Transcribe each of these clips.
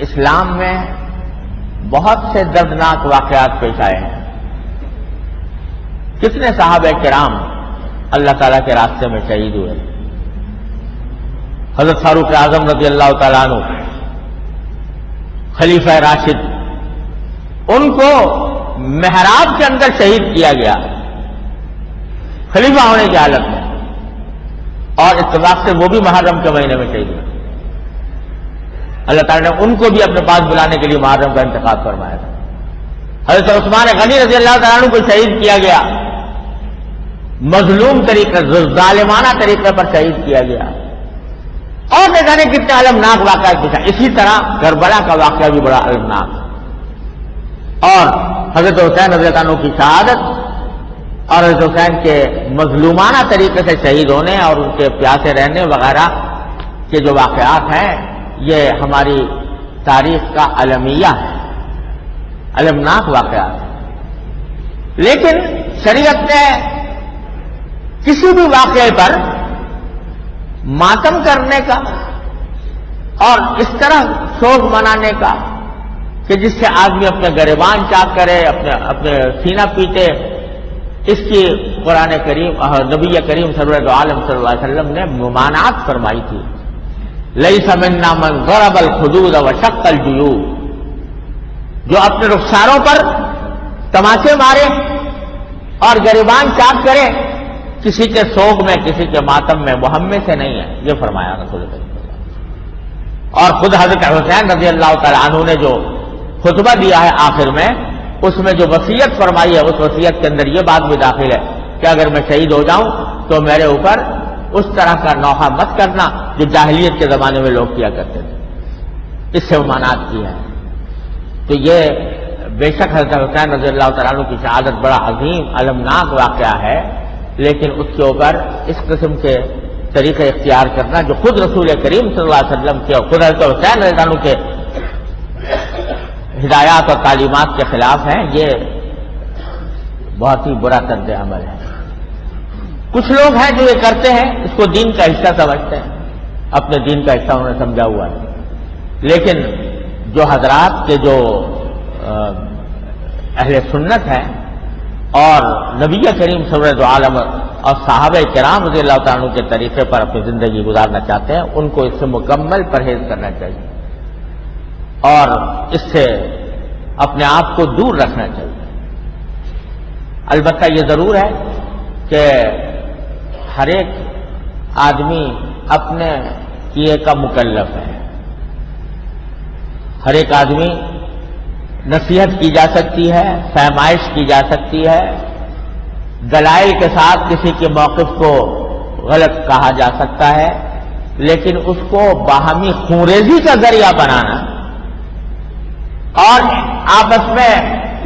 اسلام میں بہت سے دردناک واقعات پیش آئے ہیں. کتنے صحابہ کرام اللہ تعالیٰ کے راستے میں شہید ہوئے. حضرت فاروق اعظم رضی اللہ تعالیٰ عنہ خلیفہ راشد، ان کو محراب کے اندر شہید کیا گیا خلیفہ ہونے کی حالت میں، اور اتفاق سے وہ بھی محرم کے مہینے میں شہید ہوئے. اللہ تعالیٰ نے ان کو بھی اپنے پاس بلانے کے لیے محرم کا انتخاب فرمایا تھا. حضرت عثمان غنی رضی اللہ تعالیٰ عنہ کو شہید کیا گیا، مظلوم طریقے، ظالمانہ طریقے پر شہید کیا گیا. اور نہ جانے کتنے المناک واقعات پیش آئے. اسی طرح کربلا کا واقعہ بھی بڑا المناک. اور حضرت حسین رضی اللہ عنہ کی شہادت اور حضرت حسین کے مظلومانہ طریقے سے شہید ہونے اور ان کے پیاسے رہنے وغیرہ کے جو واقعات ہیں، یہ ہماری تاریخ کا المیہ ہے، المناک واقعات ہیں. لیکن شریعت نے کسی بھی واقعے پر ماتم کرنے کا اور اس طرح شوق منانے کا کہ جس سے آدمی اپنے گریبان چاک کرے، اپنے سینہ پیٹے، اس کی قرآن کریم اور نبی کریم سرور عالم صلی اللہ علیہ وسلم نے ممانعت فرمائی تھی. لیس منا من ضرب الخدود وشق الجیوب، جو اپنے رخساروں پر تماچے مارے اور گریبان چاک کرے کسی کے سوگ میں، کسی کے ماتم میں، وہ ہم میں سے نہیں ہے، یہ فرمایا رسول اللہ صلی اللہ علیہ وسلم. اور خود حضرت حسین رضی اللہ تعالی عنہ نے جو خطبہ دیا ہے آخر میں، اس میں جو وصیت فرمائی ہے، اس وصیت کے اندر یہ بات بھی داخل ہے کہ اگر میں شہید ہو جاؤں تو میرے اوپر اس طرح کا نوحہ مت کرنا جو جاہلیت کے زمانے میں لوگ کیا کرتے تھے. اس سے ممانعت کی ہے. تو یہ بے شک حضرت حسین رضی اللہ تعالیٰ عنہ کی شہادت بڑا عظیم المناک واقعہ ہے، لیکن اس کے اوپر اس قسم کے طریقے اختیار کرنا جو خود رسول کریم صلی اللہ علیہ وسلم کے اور خود حضرت حسین رضی اللہ عنہ کے ہدایات اور تعلیمات کے خلاف ہیں، یہ بہت ہی برا طرز عمل ہے. کچھ لوگ ہیں جو یہ کرتے ہیں، اس کو دین کا حصہ سمجھتے ہیں، اپنے دین کا حصہ انہوں نے سمجھا ہوا ہے. لیکن جو حضرات کے جو اہل سنت ہیں اور نبی کریم صلی اللہ علیہ وسلم اور صحابہ کرام رضی اللہ تعالیٰ عنہ کے طریقے پر اپنی زندگی گزارنا چاہتے ہیں، ان کو اس سے مکمل پرہیز کرنا چاہیے اور اس سے اپنے آپ کو دور رکھنا چاہیے. البتہ یہ ضرور ہے کہ ہر ایک آدمی اپنے کیے کا مکلف ہے. ہر ایک آدمی نصیحت کی جا سکتی ہے، فہمائش کی جا سکتی ہے، دلائل کے ساتھ کسی کے موقف کو غلط کہا جا سکتا ہے، لیکن اس کو باہمی خونریزی کا ذریعہ بنانا اور آپس میں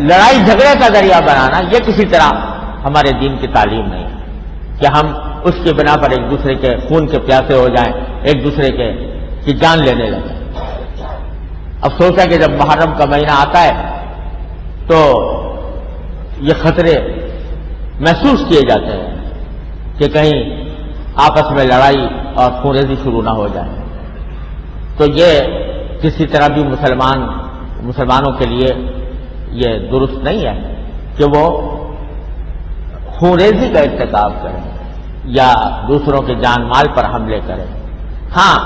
لڑائی جھگڑے کا ذریعہ بنانا، یہ کسی طرح ہمارے دین کی تعلیم نہیں ہے کہ ہم اس کی بنا پر ایک دوسرے کے خون کے پیاسے ہو جائیں، ایک دوسرے کی جان لینے لگیں. افسوس ہے کہ جب محرم کا مہینہ آتا ہے تو یہ خطرے محسوس کیے جاتے ہیں کہ کہیں آپس میں لڑائی اور خونریزی شروع نہ ہو جائے. تو یہ کسی طرح بھی مسلمانوں کے لیے یہ درست نہیں ہے کہ وہ خونریزی کا ارتکاب کریں یا دوسروں کے جان مال پر حملے کریں. ہاں،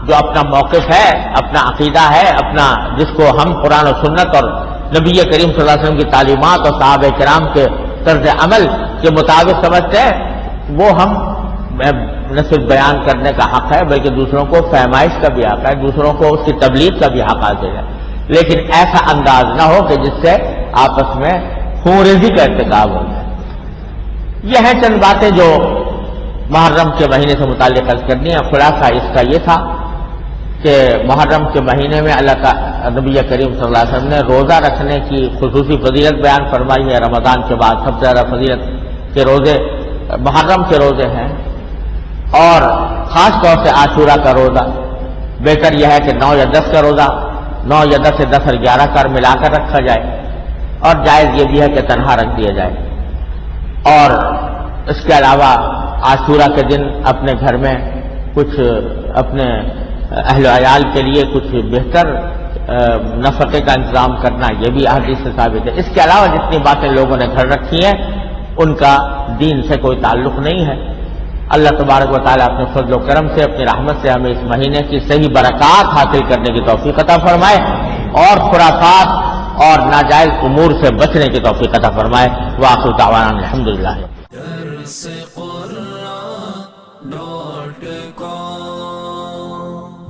جو اپنا موقف ہے، اپنا عقیدہ ہے، اپنا جس کو ہم قرآن و سنت اور نبی کریم صلی اللہ علیہ وسلم کی تعلیمات اور صحابہ کرام کے طرز عمل کے مطابق سمجھتے ہیں، وہ ہم نہ صرف بیان کرنے کا حق ہے بلکہ دوسروں کو فہمائش کا بھی حق ہے، دوسروں کو اس کی تبلیغ کا بھی حق حاصل ہے. لیکن ایسا انداز نہ ہو کہ جس سے آپس میں خونریزی کا ارتکاب ہو جائے. یہ ہیں چند باتیں جو محرم کے مہینے سے متعلق عرض کرنی ہے. خلاصہ اس کا یہ تھا کہ محرم کے مہینے میں اللہ کا نبی کریم صلی اللہ علیہ وسلم نے روزہ رکھنے کی خصوصی فضیلت بیان فرمائی ہے. رمضان کے بعد سب سے زیادہ فضیلت کے روزے محرم کے روزے ہیں، اور خاص طور سے عاشورہ کا روزہ. بہتر یہ ہے کہ 9 یا 10 کا روزہ، 9 یا 10 سے 10 اور 11 کا ملا کر رکھا جائے، اور جائز یہ بھی ہے کہ تنہا رکھ دیا جائے. اور اس کے علاوہ عاشورہ کے دن اپنے گھر میں کچھ اپنے اہل و عیال کے لیے کچھ بہتر نفقے کا انتظام کرنا، یہ بھی احادیث سے ثابت ہے۔ اس کے علاوہ جتنی باتیں لوگوں نے گھر رکھی ہیں ان کا دین سے کوئی تعلق نہیں ہے۔ اللہ تبارک و تعالیٰ اپنے فضل و کرم سے، اپنی رحمت سے ہمیں اس مہینے کی صحیح برکات حاصل کرنے کی توفیق عطا فرمائے اور خرافات اور ناجائز امور سے بچنے کی توفیق عطا فرمائے۔ وآخر دعوانا الحمدللہ۔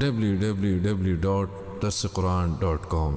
www.darsequran.com